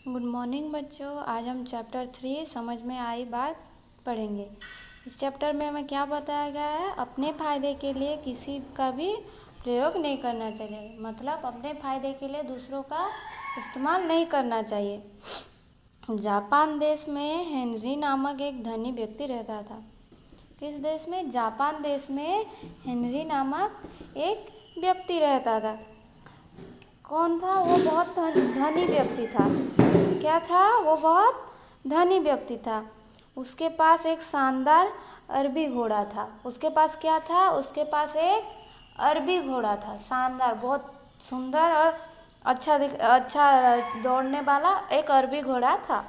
Good morning बच्चों। आज हम चैप्टर 3 समझ में आई बात पढ़ेंगे। इस चैप्टर में हमें क्या बताया गया है? अपने फ़ायदे के लिए किसी का भी प्रयोग नहीं करना चाहिए, मतलब अपने फ़ायदे के लिए दूसरों का इस्तेमाल नहीं करना चाहिए। जापान देश में हेनरी नामक एक धनी व्यक्ति रहता था। किस देश में? जापान देश में हेनरी नामक एक व्यक्ति रहता था। कौन था वो? बहुत धनी व्यक्ति था। क्या था वो? बहुत धनी व्यक्ति था। उसके पास एक शानदार अरबी घोड़ा था। उसके पास क्या था? उसके पास एक अरबी घोड़ा था, शानदार, बहुत सुंदर और अच्छा दौड़ने वाला एक अरबी घोड़ा था।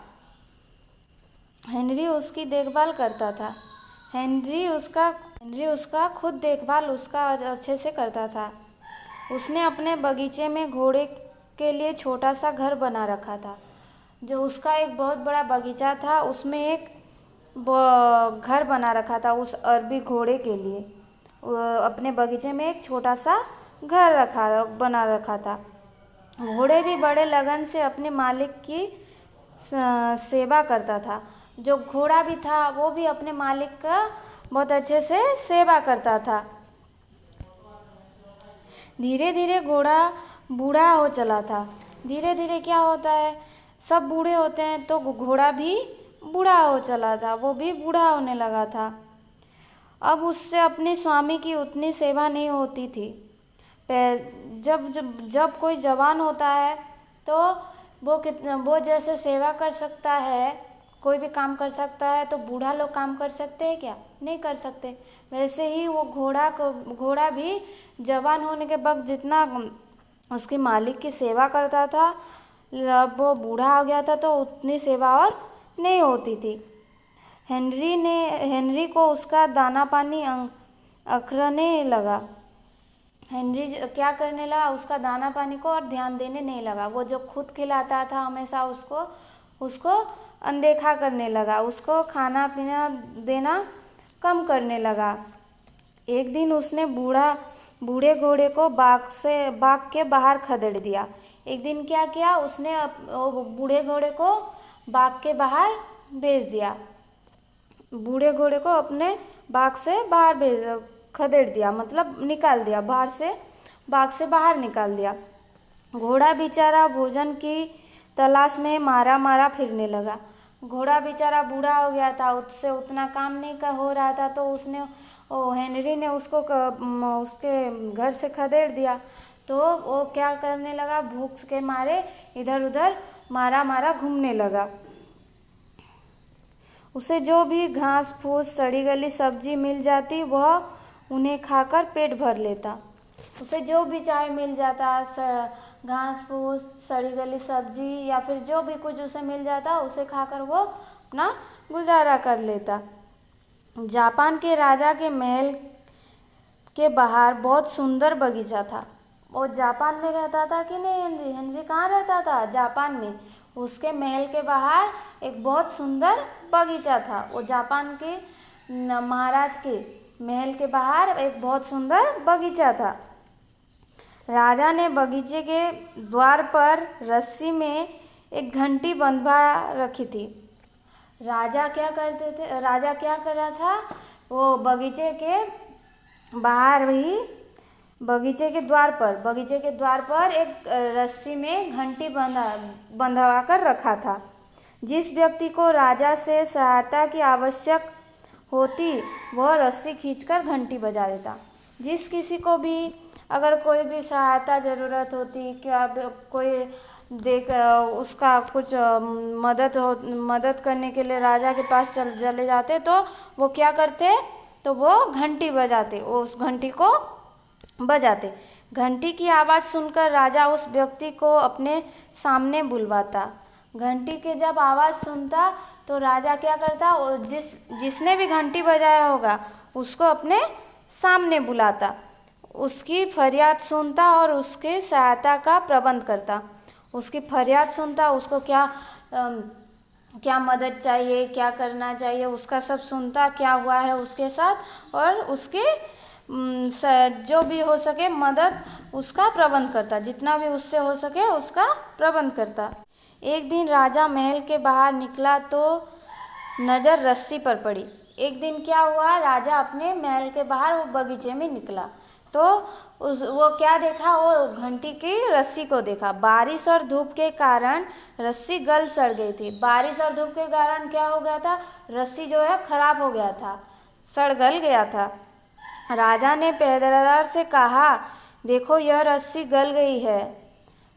हेनरी उसकी देखभाल करता था। हेनरी उसका खुद देखभाल उसका अच्छे से करता था। उसने अपने बगीचे में घोड़े के लिए छोटा सा घर बना रखा था। जो उसका एक बहुत बड़ा बगीचा था, उसमें एक घर बना रखा था उस अरबी घोड़े के लिए। अपने बगीचे में एक छोटा सा घर बना रखा था। घोड़े भी बड़े लगन से अपने मालिक की सेवा करता था। जो घोड़ा भी था वो भी अपने मालिक का बहुत अच्छे से सेवा करता था। धीरे धीरे घोड़ा बूढ़ा हो चला था। धीरे धीरे क्या होता है? सब बूढ़े होते हैं, तो घोड़ा भी बूढ़ा हो चला था। वो भी बूढ़ा होने लगा था। अब उससे अपने स्वामी की उतनी सेवा नहीं होती थी। जब जब जब कोई जवान होता है तो वो जैसे सेवा कर सकता है, कोई भी काम कर सकता है, तो बूढ़ा लोग काम कर सकते हैं क्या? नहीं कर सकते। वैसे ही वो घोड़ा भी जवान होने के बाद जितना उसके मालिक की सेवा करता था, अब वो बूढ़ा हो गया था तो उतनी सेवा और नहीं होती थी। हेनरी को उसका दाना पानी अखरने लगा। हेनरी क्या करने लगा? उसका दाना पानी को और ध्यान देने नहीं लगा। वो जो खुद खिलाता था हमेशा उसको अनदेखा करने लगा। उसको खाना पीना देना कम करने लगा। एक दिन उसने बूढ़े घोड़े को बाग के बाहर खदेड़ दिया। एक दिन क्या किया उसने? बूढ़े घोड़े को बाग के बाहर भेज दिया। बूढ़े घोड़े को अपने बाग से बाहर खदेड़ दिया, मतलब निकाल दिया, बाग से बाहर निकाल दिया। घोड़ा बेचारा भोजन की तलाश में मारा फिरने लगा। घोड़ा बेचारा बूढ़ा हो गया था, उससे उतना काम नहीं हो रहा था, तो हेनरी ने उसको उसके घर से खदेड़ दिया। तो वो क्या करने लगा? भूख के मारे इधर उधर मारा घूमने लगा। उसे जो भी घास फूस सड़ी गली सब्जी मिल जाती वह उन्हें खाकर पेट भर लेता। उसे जो भी चाहे मिल जाता, घास फूस सड़ी गली सब्जी या फिर जो भी कुछ उसे मिल जाता, उसे खाकर वो अपना गुजारा कर लेता। जापान के राजा के महल के बाहर बहुत सुंदर बगीचा था। वो जापान में रहता था कि नहीं? हेनरी कहाँ रहता था? जापान में। उसके महल के बाहर एक बहुत सुंदर बगीचा था। वो जापान के महाराज के महल के बाहर एक बहुत सुंदर बगीचा था। राजा ने बगीचे के द्वार पर रस्सी में एक घंटी बंधवा रखी थी। राजा क्या कर रहा था? वो बगीचे के बाहर ही बगीचे के द्वार पर एक रस्सी में घंटी बंधवा कर रखा था। जिस व्यक्ति को राजा से सहायता की आवश्यक होती वह रस्सी खींचकर घंटी बजा देता। जिस किसी को भी अगर कोई भी सहायता ज़रूरत होती, क्या कोई उसका कुछ मदद करने के लिए राजा के पास चले जाते, तो वो क्या करते? तो वो घंटी बजाते, उस घंटी को बजाते। घंटी की आवाज़ सुनकर राजा उस व्यक्ति को अपने सामने बुलवाता। घंटी के जब आवाज़ सुनता तो राजा क्या करता? जिसने भी घंटी बजाया होगा उसको अपने सामने बुलाता, उसकी फरियाद सुनता और उसके सहायता का प्रबंध करता। उसकी फरियाद सुनता, उसको क्या मदद चाहिए, क्या करना चाहिए, उसका सब सुनता, क्या हुआ है उसके साथ, और उसके जो भी हो सके मदद उसका प्रबंध करता, जितना भी उससे हो सके उसका प्रबंध करता। एक दिन राजा महल के बाहर निकला तो नज़र रस्सी पर पड़ी। एक दिन क्या हुआ, राजा अपने महल के बाहर वो बगीचे में निकला तो वो क्या देखा, वो घंटी की रस्सी को देखा। बारिश और धूप के कारण रस्सी गल सड़ गई थी। बारिश और धूप के कारण क्या हो गया था, रस्सी जो है खराब हो गया था, सड़ गल गया था। राजा ने पहरेदार से कहा, देखो यह रस्सी गल गई है।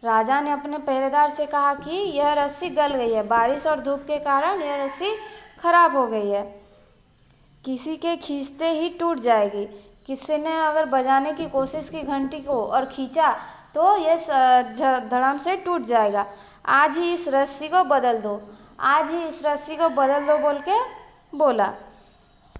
राजा ने अपने पहरेदार से कहा कि यह रस्सी गल गई है, बारिश और धूप के कारण यह रस्सी खराब हो गई है, किसी के खींचते ही टूट जाएगी। किसी ने अगर बजाने की कोशिश की घंटी को और खींचा तो ये धड़म से टूट जाएगा। आज ही इस रस्सी को बदल दो, आज ही इस रस्सी को बदल दो बोल के बोला।